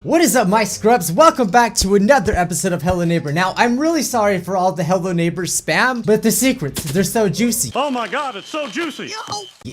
What is up, my scrubs? Welcome back to another episode of Hello Neighbor. Now, I'm really sorry for all the Hello Neighbor spam, but the secrets, they're so juicy. Oh my god, it's so juicy!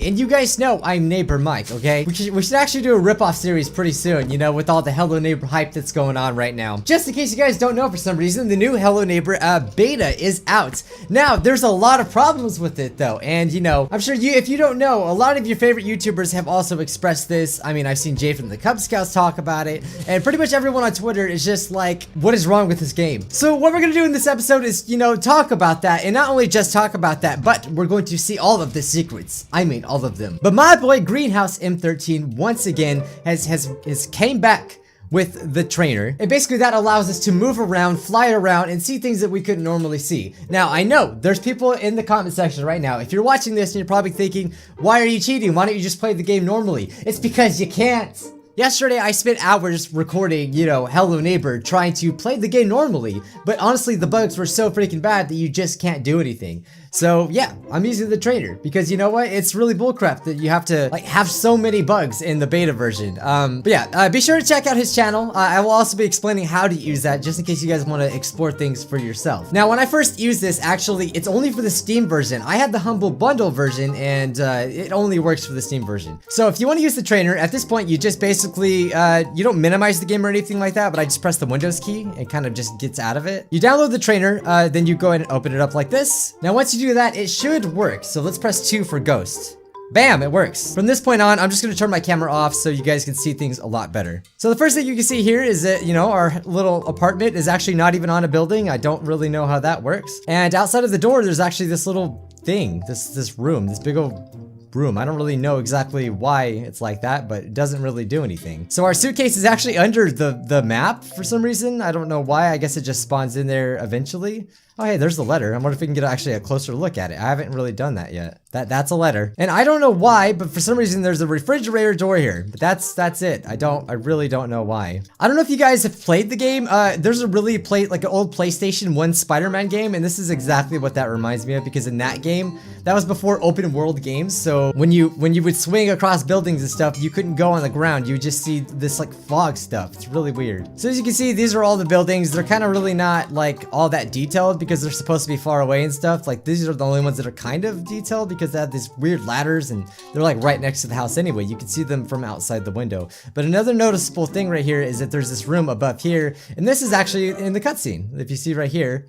And you guys know I'm Neighbor Mike, okay? We should actually do a ripoff series pretty soon, you know, with all the Hello Neighbor hype that's going on right now. Just in case you guys don't know for some reason, the new Hello Neighbor beta is out. Now, there's a lot of problems with it though, and you know, I'm sure if you don't know, a lot of your favorite YouTubers have also expressed this. I mean, I've seen Jay from the Cub Scouts talk about it, and pretty much everyone on Twitter is just like, what is wrong with this game? So what we're gonna do in this episode is, you know, talk about that, and not only just talk about that, but we're going to see all of the secrets. I mean, all of them. But my boy Greenhouse M13 once again has came back with the trainer, and basically that allows us to move around, fly around, and see things that we couldn't normally see. Now, I know there's people in the comment section right now, if you're watching this and you're probably thinking, why are you cheating? Why don't you just play the game normally? It's because you can't. Yesterday, I spent hours recording, you know, Hello Neighbor, trying to play the game normally, but honestly, the bugs were so freaking bad that you just can't do anything. So yeah, I'm using the trainer because you know what? It's really bullcrap that you have to like have so many bugs in the beta version. But yeah, be sure to check out his channel. I will also be explaining how to use that just in case you guys want to explore things for yourself. Now, when I first used this, actually, it's only for the Steam version. I had the Humble Bundle version, and it only works for the Steam version. So if you want to use the trainer, at this point, you just basically, you don't minimize the game or anything like that, but I just press the Windows key. It kind of just gets out of it. You download the trainer, then you go ahead and open it up like this. Now, once you do that, it should work. So let's press 2 for Ghost. Bam, it works. From this point on, I'm just gonna turn my camera off so you guys can see things a lot better. So the first thing you can see here is that, you know, our little apartment is actually not even on a building. I don't really know how that works. And outside of the door, there's actually this little thing, this room, this big old room. I don't really know exactly why it's like that, but it doesn't really do anything. So our suitcase is actually under the map for some reason. I don't know why. I guess it just spawns in there eventually. Oh, hey, there's the letter. I wonder if we can get actually a closer look at it. I haven't really done that yet. That's a letter. And I don't know why, but for some reason there's a refrigerator door here. But that's it. I really don't know why. I don't know if you guys have played the game. There's a really like an old PlayStation 1 Spider-Man game, and this is exactly what that reminds me of, because in that game, that was before open world games. So when you would swing across buildings and stuff, you couldn't go on the ground. You would just see this like fog stuff. It's really weird. So as you can see, these are all the buildings. They're kind of really not like all that detailed because they're supposed to be far away and stuff. Like these are the only ones that are kind of detailed because they have these weird ladders and they're like right next to the house anyway. You can see them from outside the window. But another noticeable thing right here is that there's this room above here, and this is actually in the cutscene. If you see right here,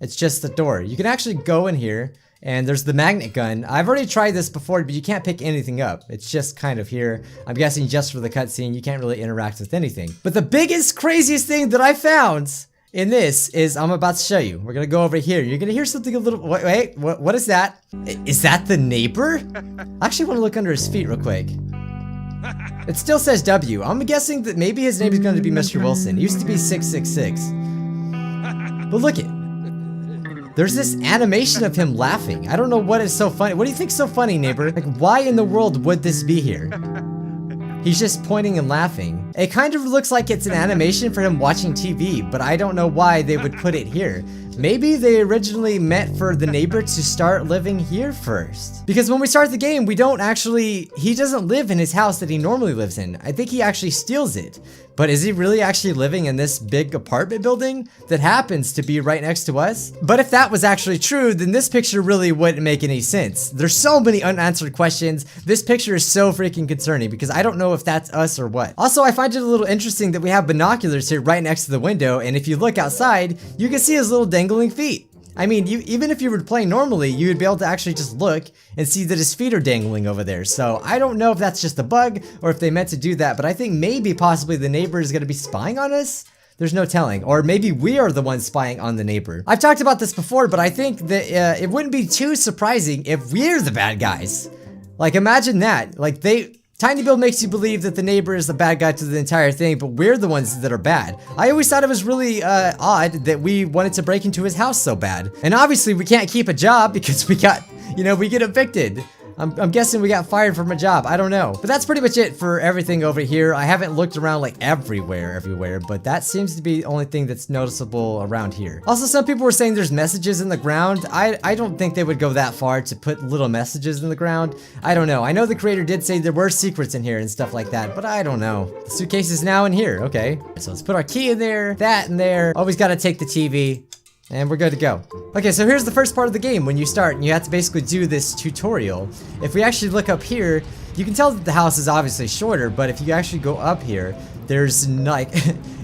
it's just the door. You can actually go in here, and there's the magnet gun. I've already tried this before, but you can't pick anything up. It's just kind of here. I'm guessing just for the cutscene. You can't really interact with anything. But the biggest, craziest thing that I found in this is I'm about to show you. We're gonna go over here. You're gonna hear something a little. Wait, what is that? Is that the neighbor? I actually want to look under his feet real quick. It still says W. I'm guessing that maybe his name is going to be Mr. Wilson. He used to be 666. But look it. There's this animation of him laughing. I don't know what is so funny. What do you think's so funny, neighbor? Like, why in the world would this be here? He's just pointing and laughing. It kind of looks like it's an animation for him watching TV, but I don't know why they would put it here. Maybe they originally meant for the neighbor to start living here first. Because when we start the game, he doesn't live in his house that he normally lives in. I think he actually steals it. But is he really actually living in this big apartment building that happens to be right next to us? But if that was actually true, then this picture really wouldn't make any sense. There's so many unanswered questions. This picture is so freaking concerning because I don't know if that's us or what. Also, I find it a little interesting that we have binoculars here right next to the window, and if you look outside, you can see his little dangling feet. I mean, even if you were playing normally, you would be able to actually just look and see that his feet are dangling over there. So I don't know if that's just a bug or if they meant to do that, but I think maybe possibly the neighbor is going to be spying on us. There's no telling. Or maybe we are the ones spying on the neighbor. I've talked about this before, but I think that it wouldn't be too surprising if we're the bad guys. Like, imagine that. Like, Tiny Build makes you believe that the neighbor is the bad guy to the entire thing, but we're the ones that are bad. I always thought it was really odd that we wanted to break into his house so bad. And obviously we can't keep a job because we get evicted. I'm guessing we got fired from a job. I don't know. But that's pretty much it for everything over here. I haven't looked around like everywhere, but that seems to be the only thing that's noticeable around here. Also, some people were saying there's messages in the ground. I don't think they would go that far to put little messages in the ground. I don't know. I know the creator did say there were secrets in here and stuff like that, but I don't know. The suitcase is now in here. Okay. So let's put our key in there, that in there. Always gotta take the TV. And we're good to go. Okay, so here's the first part of the game when you start, and you have to basically do this tutorial. If we actually look up here, you can tell that the house is obviously shorter, but if you actually go up here, there's like,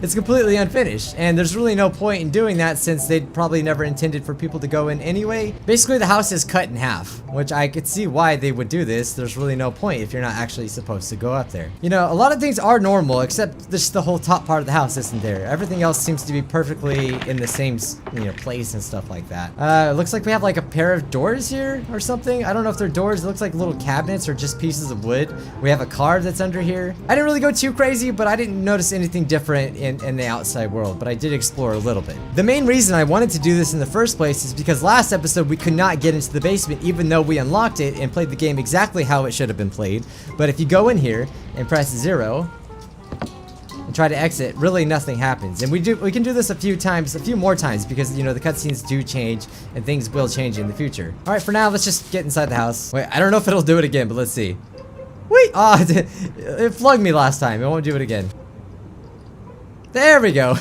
it's completely unfinished, and there's really no point in doing that since they'd probably never intended for people to go in anyway. Basically, the house is cut in half, which I could see why they would do this. There's really no point if you're not actually supposed to go up there. You know, a lot of things are normal, except just the whole top part of the house isn't there. Everything else seems to be perfectly in the same, you know, place and stuff like that. It looks like we have like a pair of doors here or something. I don't know if they're doors. It looks like little cabinets or just pieces of wood. We have a car that's under here. I didn't really go too crazy, but I didn't notice anything different in the outside world, but I did explore a little bit. The main reason I wanted to do this in the first place is because last episode we could not get into the basement even though we unlocked it and played the game exactly how it should have been played. But if you go in here and press 0 and try to exit, really nothing happens. And we can do this a few more times because, you know, the cutscenes do change and things will change in the future. All right, for now, let's just get inside the house. Wait, I don't know if it'll do it again, but let's see. Wait, oh, it flugged me last time. It won't do it again. There we go.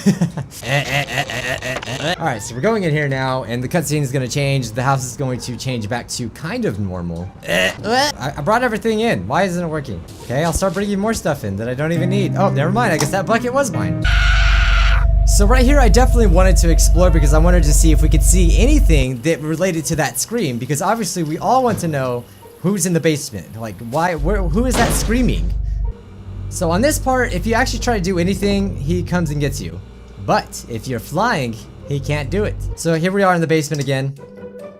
Alright, so we're going in here now, and the cutscene is going to change. The house is going to change back to kind of normal. I brought everything in. Why isn't it working? Okay, I'll start bringing more stuff in that I don't even need. Oh, never mind. I guess that bucket was mine. So right here, I definitely wanted to explore because I wanted to see if we could see anything that related to that scream, because obviously we all want to know who's in the basement. Like, who is that screaming? So on this part, if you actually try to do anything, he comes and gets you. But if you're flying, he can't do it. So here we are in the basement again.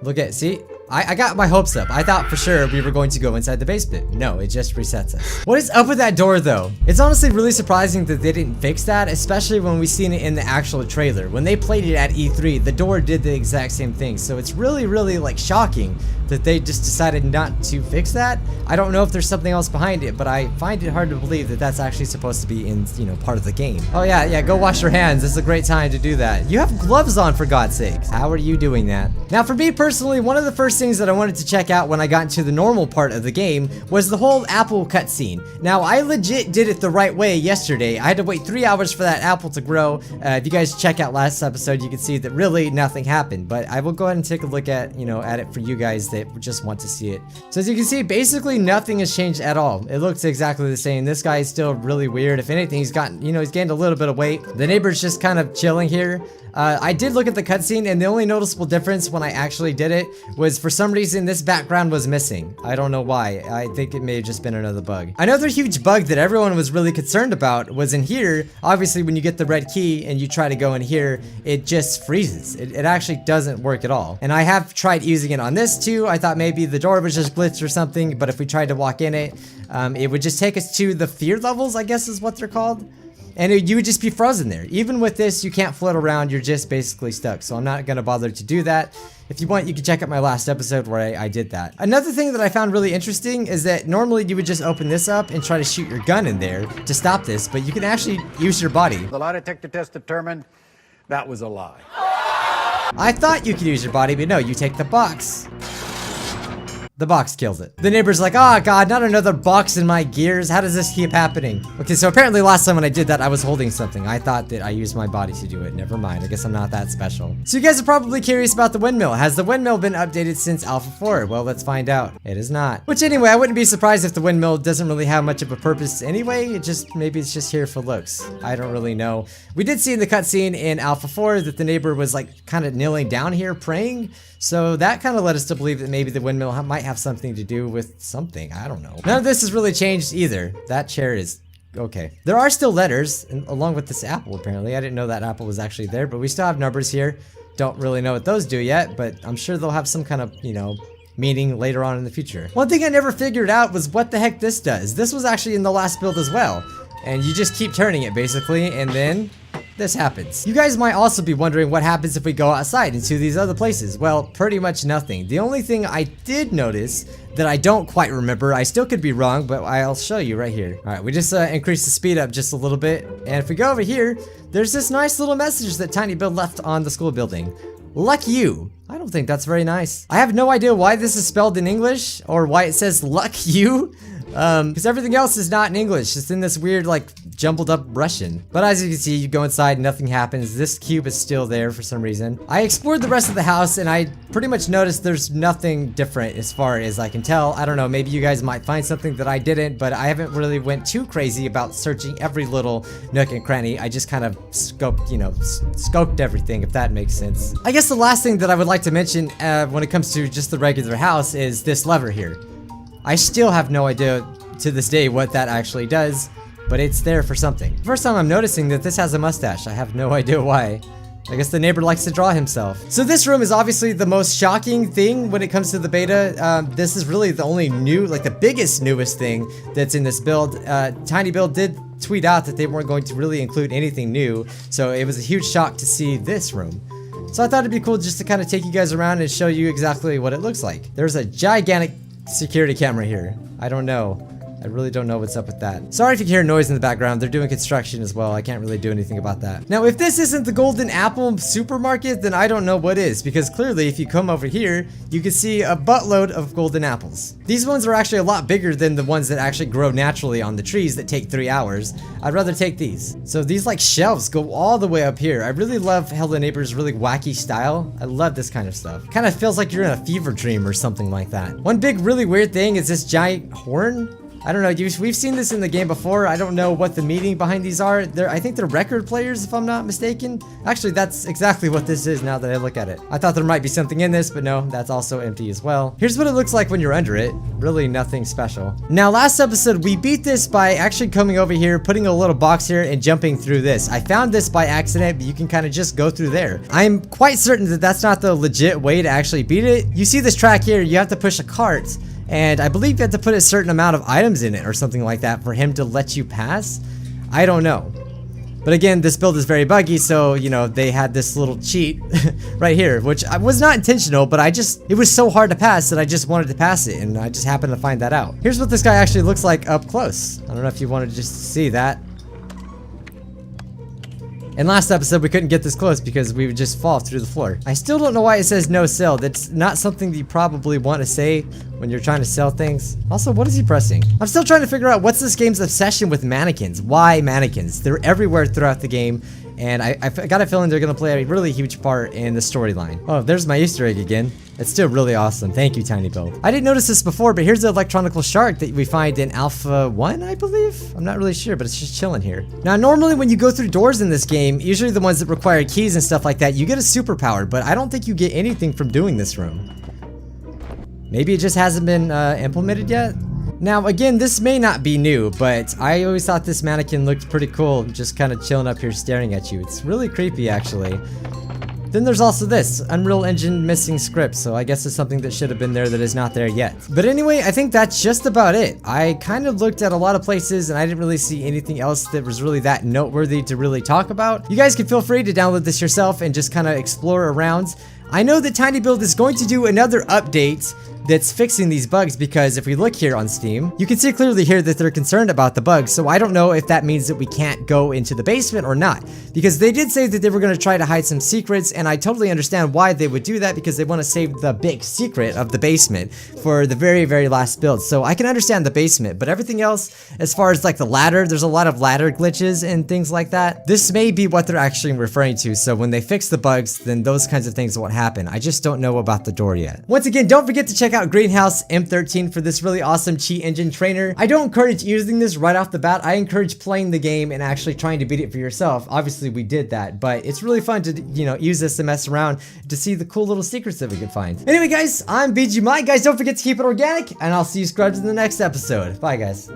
Look at, see? I got my hopes up. I thought for sure we were going to go inside the basement. No, it just resets us. What is up with that door though? It's honestly really surprising that they didn't fix that, especially when we seen it in the actual trailer. When they played it at E3, the door did the exact same thing. So it's really, really like shocking that they just decided not to fix that. I don't know if there's something else behind it, but I find it hard to believe that that's actually supposed to be in, you know, part of the game. Oh yeah, go wash your hands. This is a great time to do that. You have gloves on, for God's sakes. How are you doing that? Now for me personally, one of the first things that I wanted to check out when I got into the normal part of the game was the whole apple cutscene. Now I legit did it the right way yesterday. I had to wait 3 hours for that apple to grow. If you guys check out last episode, you can see that really nothing happened, but I will go ahead and take a look at, you know, at it for you guys that just want to see it. So as you can see, basically nothing has changed at all. It looks exactly the same. This guy is still really weird. If anything, he's gotten, you know, he's gained a little bit of weight. The neighbor's just kind of chilling here. I did look at the cutscene, and the only noticeable difference when I actually did it was for some reason this background was missing. I don't know why. I think it may have just been another bug. Another huge bug that everyone was really concerned about was in here. Obviously, when you get the red key and you try to go in here, it just freezes. It actually doesn't work at all. And I have tried using it on this too. I thought maybe the door was just glitched or something, but if we tried to walk in it, it would just take us to the fear levels, I guess is what they're called. And you would just be frozen there. Even with this, you can't float around. You're just basically stuck. So I'm not going to bother to do that. If you want, you can check out my last episode where I did that. Another thing that I found really interesting is that normally you would just open this up and try to shoot your gun in there to stop this. But you can actually use your body. The lie detector test determined that was a lie. I thought you could use your body, but no, you take the box. The box kills it. The neighbor's like, oh god, not another box in my gears. How does this keep happening? Okay, so apparently last time when I did that, I was holding something. I thought that I used my body to do it. Never mind. I guess I'm not that special. So you guys are probably curious about the windmill. Has the windmill been updated since Alpha 4? Well, let's find out. It is not. Which anyway, I wouldn't be surprised if the windmill doesn't really have much of a purpose anyway. Maybe it's just here for looks. I don't really know. We did see in the cutscene in Alpha 4 that the neighbor was like kind of kneeling down here praying. So that kind of led us to believe that maybe the windmill might have something to do with something. I don't know. None of this has really changed either. That chair is okay. There are still letters along with this apple, apparently. I didn't know that apple was actually there, but we still have numbers here. Don't really know what those do yet, but I'm sure they'll have some kind of, you know, meaning later on in the future. One thing I never figured out was what the heck this does. This was actually in the last build as well. And you just keep turning it basically, and then this happens. You guys might also be wondering what happens if we go outside into these other places. Well, pretty much nothing. The only thing I did notice that I don't quite remember, I still could be wrong, but I'll show you right here. All right, we just increased the speed up just a little bit. And if we go over here, there's this nice little message that Tiny Bill left on the school building. Luck you. I don't think that's very nice. I have no idea why this is spelled in English or why it says luck you. Because everything else is not in English. It's in this weird, like, jumbled up Russian. But as you can see, you go inside, nothing happens. This cube is still there for some reason. I explored the rest of the house and I pretty much noticed there's nothing different as far as I can tell. I don't know, maybe you guys might find something that I didn't, but I haven't really went too crazy about searching every little nook and cranny. I just kind of scoped everything, if that makes sense. I guess the last thing that I would like to mention when it comes to just the regular house is this lever here. I still have no idea to this day what that actually does, but it's there for something. First time I'm noticing that this has a mustache. I have no idea why. I guess the neighbor likes to draw himself. So this room is obviously the most shocking thing when it comes to the beta. This is really the only new, like the biggest newest thing that's in this build. Tiny Bill did tweet out that they weren't going to really include anything new, so it was a huge shock to see this room. So I thought it'd be cool just to kind of take you guys around and show you exactly what it looks like. There's a gigantic security camera here. I don't know. I really don't know what's up with that. Sorry if you hear noise in the background. They're doing construction as well. I can't really do anything about that. Now, if this isn't the Golden Apple supermarket, then I don't know what is, because clearly if you come over here, you can see a buttload of golden apples. These ones are actually a lot bigger than the ones that actually grow naturally on the trees that take 3 hours. I'd rather take these. So these like shelves go all the way up here. I really love Hello Neighbor's really wacky style. I love this kind of stuff. Kind of feels like you're in a fever dream or something like that. One big really weird thing is this giant horn. I don't know, we've seen this in the game before. I don't know what the meaning behind these are. I think they're record players, if I'm not mistaken. Actually, that's exactly what this is now that I look at it. I thought there might be something in this, but no, that's also empty as well. Here's what it looks like when you're under it. Really nothing special. Now, last episode, we beat this by actually coming over here, putting a little box here, and jumping through this. I found this by accident, but you can kind of just go through there. I'm quite certain that that's not the legit way to actually beat it. You see this track here, you have to push a cart. And I believe you have to put a certain amount of items in it or something like that for him to let you pass. I don't know. But again, this build is very buggy, so, you know, they had this little cheat right here, which was not intentional, but it was so hard to pass that I just wanted to pass it, and I just happened to find that out. Here's what this guy actually looks like up close. I don't know if you want to just see that. In last episode, we couldn't get this close because we would just fall through the floor. I still don't know why it says no sell. That's not something that you probably want to say when you're trying to sell things. Also, what is he pressing? I'm still trying to figure out what's this game's obsession with mannequins. Why mannequins? They're everywhere throughout the game, and I got a feeling they're going to play a really huge part in the storyline. Oh, there's my Easter egg again. It's still really awesome. Thank you, Tiny Bill. I didn't notice this before, but here's the electronical shark that we find in Alpha 1, I believe? I'm not really sure, but it's just chilling here. Now, normally when you go through doors in this game, usually the ones that require keys and stuff like that, you get a superpower, but I don't think you get anything from doing this room. Maybe it just hasn't been implemented yet? Now, again, this may not be new, but I always thought this mannequin looked pretty cool, just kind of chilling up here staring at you. It's really creepy, actually. Then there's also this, Unreal Engine missing script, so I guess it's something that should have been there that is not there yet. But anyway, I think that's just about it. I kind of looked at a lot of places and I didn't really see anything else that was really that noteworthy to really talk about. You guys can feel free to download this yourself and just kind of explore around. I know that Tiny Build is going to do another update that's fixing these bugs, because if we look here on Steam, you can see clearly here that they're concerned about the bugs, so I don't know if that means that we can't go into the basement or not, because they did say that they were going to try to hide some secrets, and I totally understand why they would do that, because they want to save the big secret of the basement for the very, very last build. So I can understand the basement, but everything else, as far as like the ladder, there's a lot of ladder glitches and things like that. This may be what they're actually referring to, so when they fix the bugs, then those kinds of things won't happen. I just don't know about the door yet. Once again, don't forget to check out Greenhouse M13 for this really awesome cheat engine trainer. I don't encourage using this right off the bat. I encourage playing the game and actually trying to beat it for yourself. Obviously, we did that, but it's really fun to, you know, use this to mess around to see the cool little secrets that we can find. Anyway, guys, I'm Bijuu. Guys, don't forget to keep it organic, and I'll see you scrubs in the next episode. Bye, guys.